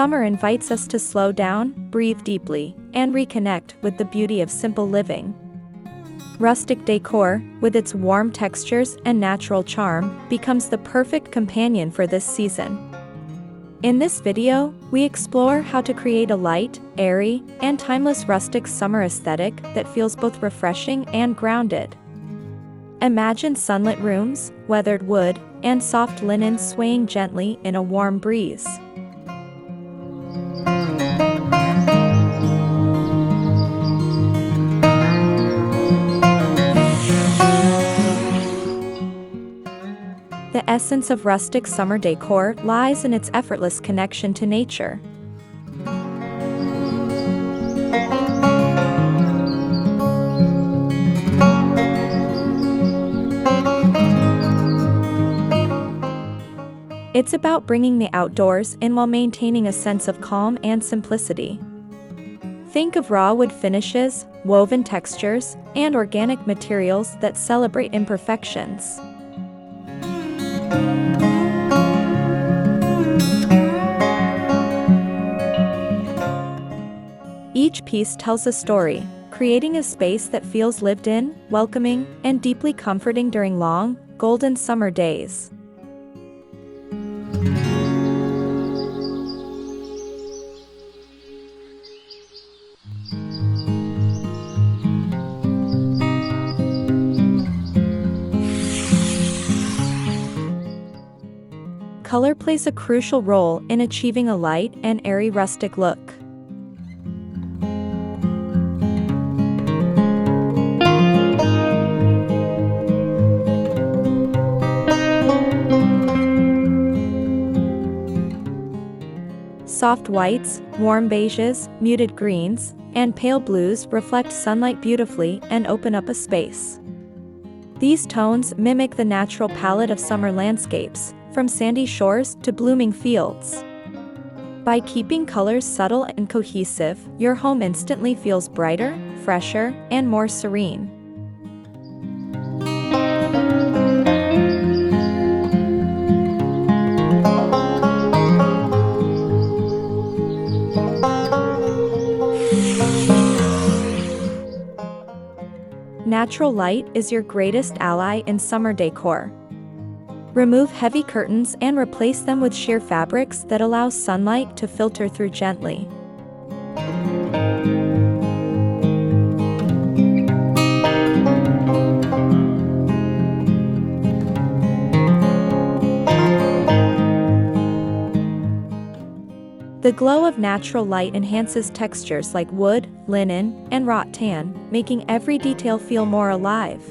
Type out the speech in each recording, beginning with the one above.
Summer invites us to slow down, breathe deeply, and reconnect with the beauty of simple living. Rustic decor, with its warm textures and natural charm, becomes the perfect companion for this season. In this video, we explore how to create a light, airy, and timeless rustic summer aesthetic that feels both refreshing and grounded. Imagine sunlit rooms, weathered wood, and soft linen swaying gently in a warm breeze. The essence of rustic summer decor lies in its effortless connection to nature. It's about bringing the outdoors in while maintaining a sense of calm and simplicity. Think of raw wood finishes, woven textures, and organic materials that celebrate imperfections. Each piece tells a story, creating a space that feels lived in, welcoming, and deeply comforting during long, golden summer days. Color plays a crucial role in achieving a light and airy rustic look. Soft whites, warm beiges, muted greens, and pale blues reflect sunlight beautifully and open up a space. These tones mimic the natural palette of summer landscapes, from sandy shores to blooming fields. By keeping colors subtle and cohesive, your home instantly feels brighter, fresher, and more serene. Natural light is your greatest ally in summer decor. Remove heavy curtains and replace them with sheer fabrics that allow sunlight to filter through gently. The glow of natural light enhances textures like wood, linen, and rattan, making every detail feel more alive.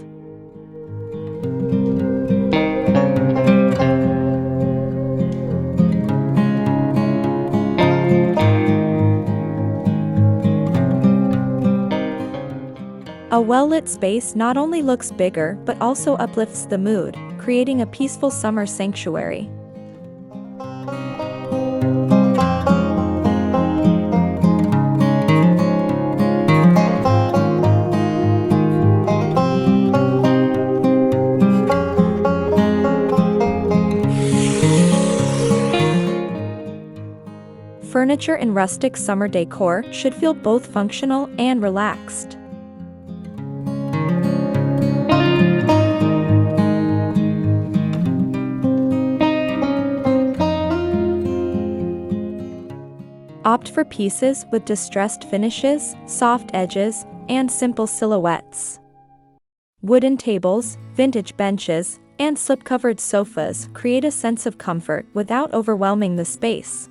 A well-lit space not only looks bigger but also uplifts the mood, creating a peaceful summer sanctuary. Furniture in rustic summer decor should feel both functional and relaxed. Opt for pieces with distressed finishes, soft edges, and simple silhouettes. Wooden tables, vintage benches, and slip-covered sofas create a sense of comfort without overwhelming the space.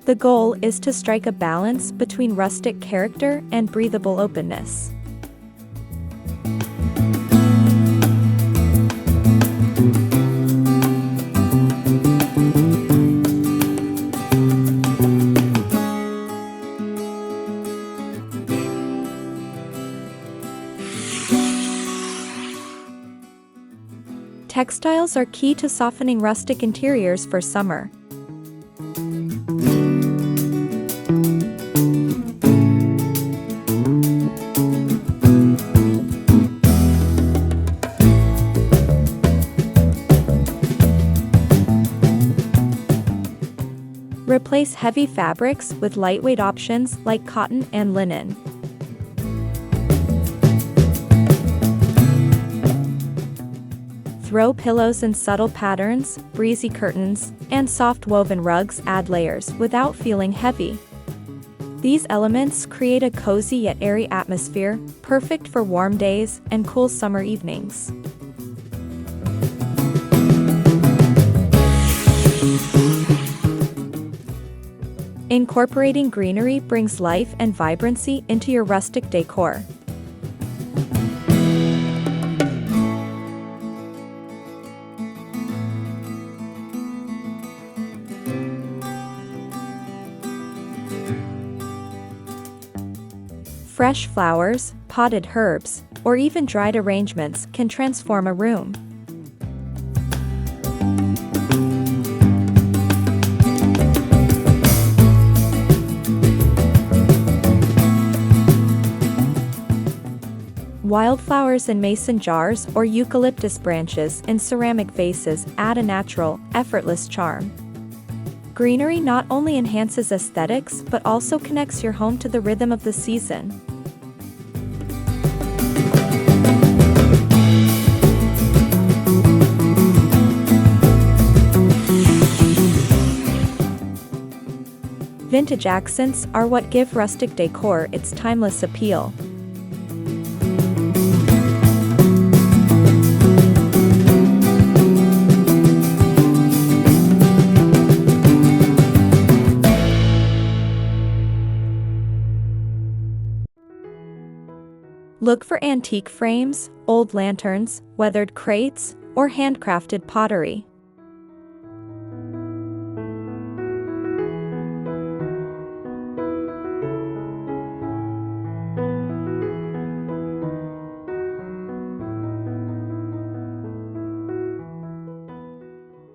The goal is to strike a balance between rustic character and breathable openness. Textiles are key to softening rustic interiors for summer. Replace heavy fabrics with lightweight options like cotton and linen. Throw pillows in subtle patterns, breezy curtains, and soft woven rugs add layers without feeling heavy. These elements create a cozy yet airy atmosphere, perfect for warm days and cool summer evenings. Incorporating greenery brings life and vibrancy into your rustic decor. Fresh flowers, potted herbs, or even dried arrangements can transform a room. Wildflowers in mason jars or eucalyptus branches in ceramic vases add a natural, effortless charm. Greenery not only enhances aesthetics but also connects your home to the rhythm of the season. Vintage accents are what give rustic decor its timeless appeal. Look for antique frames, old lanterns, weathered crates, or handcrafted pottery.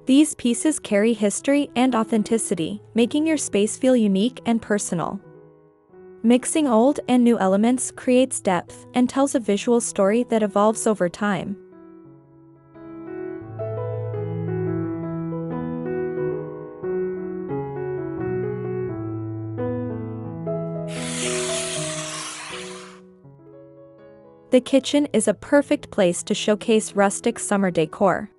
These pieces carry history and authenticity, making your space feel unique and personal. Mixing old and new elements creates depth and tells a visual story that evolves over time. The kitchen is a perfect place to showcase rustic summer decor.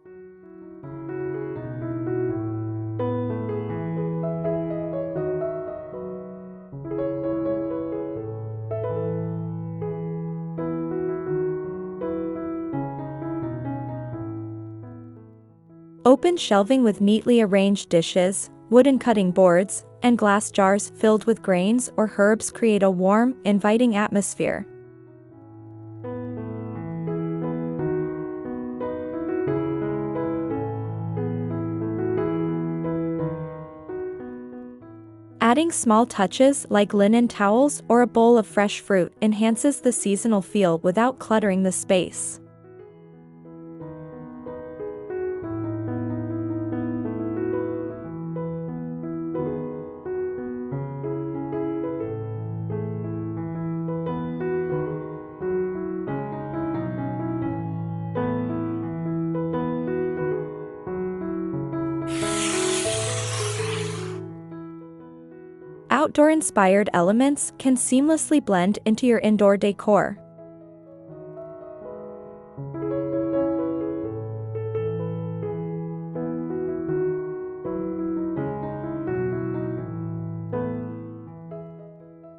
Open shelving with neatly arranged dishes, wooden cutting boards, and glass jars filled with grains or herbs create a warm, inviting atmosphere. Adding small touches like linen towels or a bowl of fresh fruit enhances the seasonal feel without cluttering the space. Outdoor-inspired elements can seamlessly blend into your indoor decor.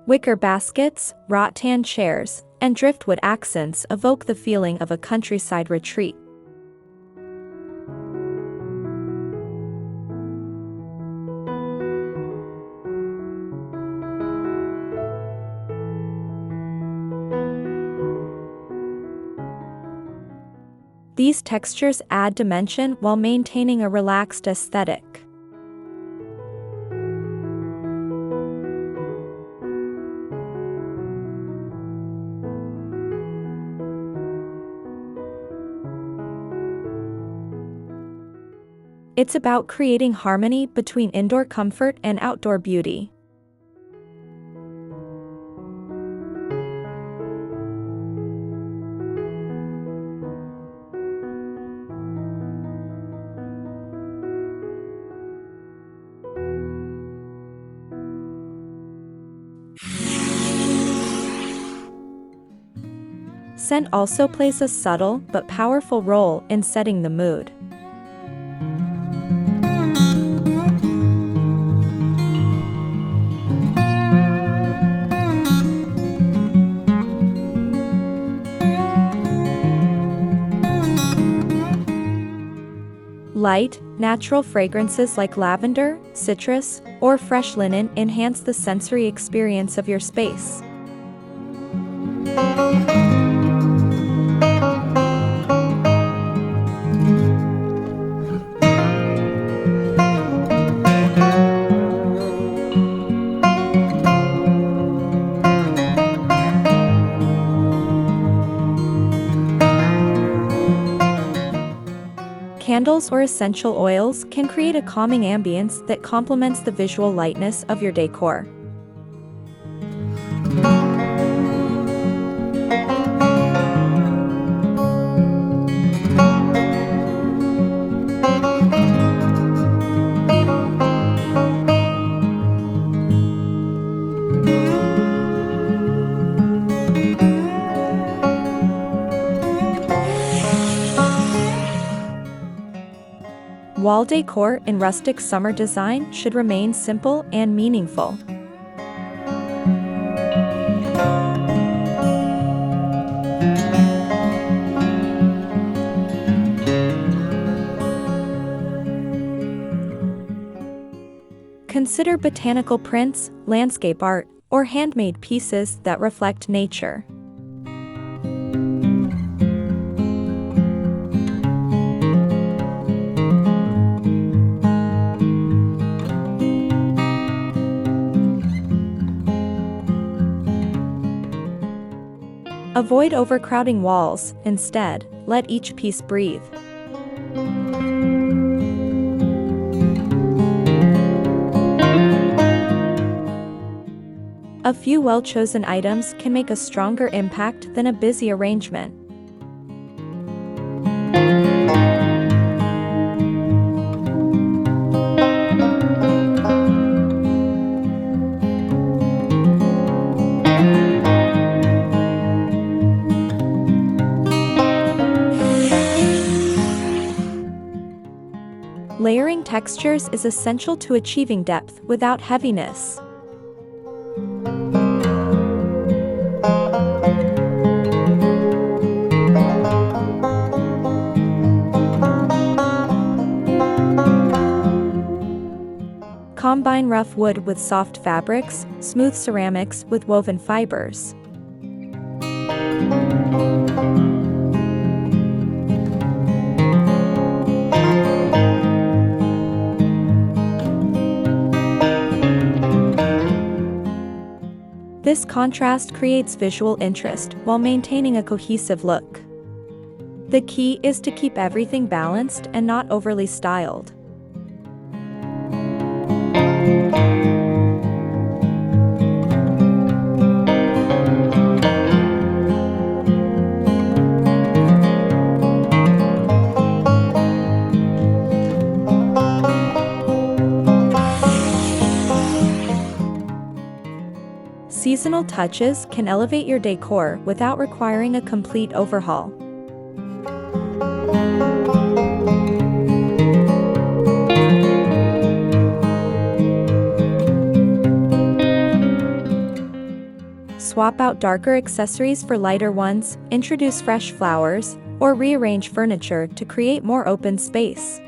Wicker baskets, rattan chairs, and driftwood accents evoke the feeling of a countryside retreat. These textures add dimension while maintaining a relaxed aesthetic. It's about creating harmony between indoor comfort and outdoor beauty. Scent also plays a subtle but powerful role in setting the mood. Light, natural fragrances like lavender, citrus, or fresh linen enhance the sensory experience of your space. Candles or essential oils can create a calming ambience that complements the visual lightness of your decor. Wall decor in rustic summer design should remain simple and meaningful. Consider botanical prints, landscape art, or handmade pieces that reflect nature. Avoid overcrowding walls, instead, let each piece breathe. A few well-chosen items can make a stronger impact than a busy arrangement. Layering textures is essential to achieving depth without heaviness. Combine rough wood with soft fabrics, smooth ceramics with woven fibers. This contrast creates visual interest while maintaining a cohesive look. The key is to keep everything balanced and not overly styled. Seasonal touches can elevate your decor without requiring a complete overhaul. Swap out darker accessories for lighter ones, introduce fresh flowers, or rearrange furniture to create more open space.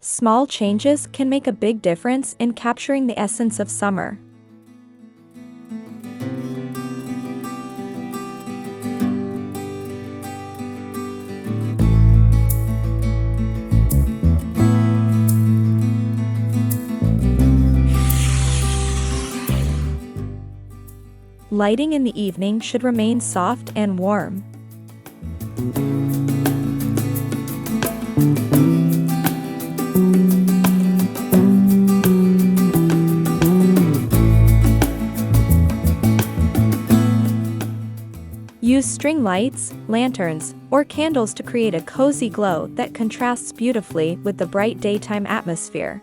Small changes can make a big difference in capturing the essence of summer. Lighting in the evening should remain soft and warm. Use string lights, lanterns, or candles to create a cozy glow that contrasts beautifully with the bright daytime atmosphere.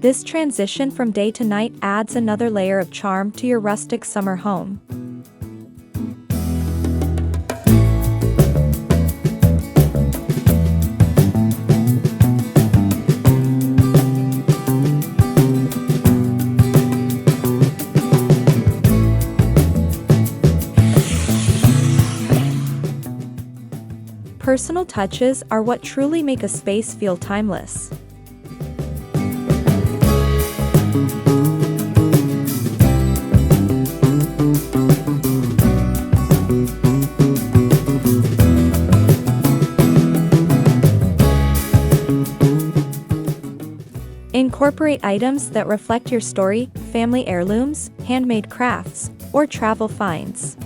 This transition from day to night adds another layer of charm to your rustic summer home. Personal touches are what truly make a space feel timeless. Incorporate items that reflect your story, family heirlooms, handmade crafts, or travel finds.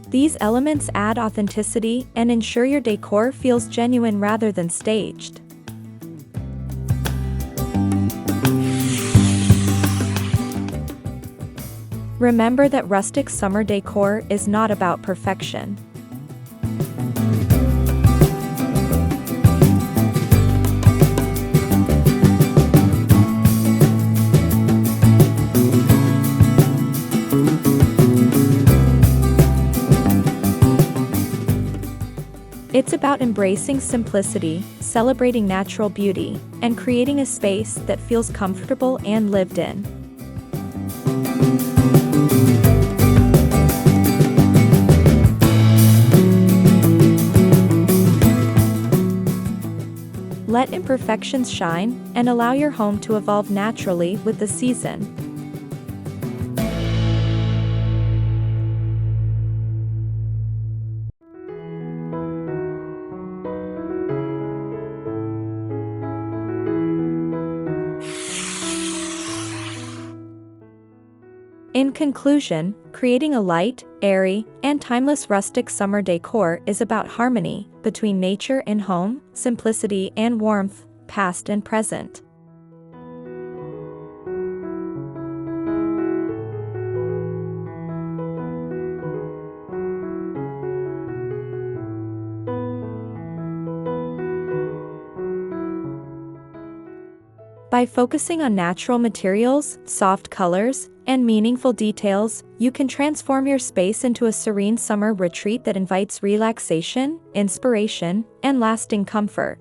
These elements add authenticity and ensure your decor feels genuine rather than staged. Remember that rustic summer decor is not about perfection. It's about embracing simplicity, celebrating natural beauty, and creating a space that feels comfortable and lived in. Let imperfections shine, and allow your home to evolve naturally with the season. In conclusion, creating a light, airy, and timeless rustic summer decor is about harmony between nature and home, simplicity and warmth, past and present. By focusing on natural materials, soft colors, and meaningful details, you can transform your space into a serene summer retreat that invites relaxation, inspiration, and lasting comfort.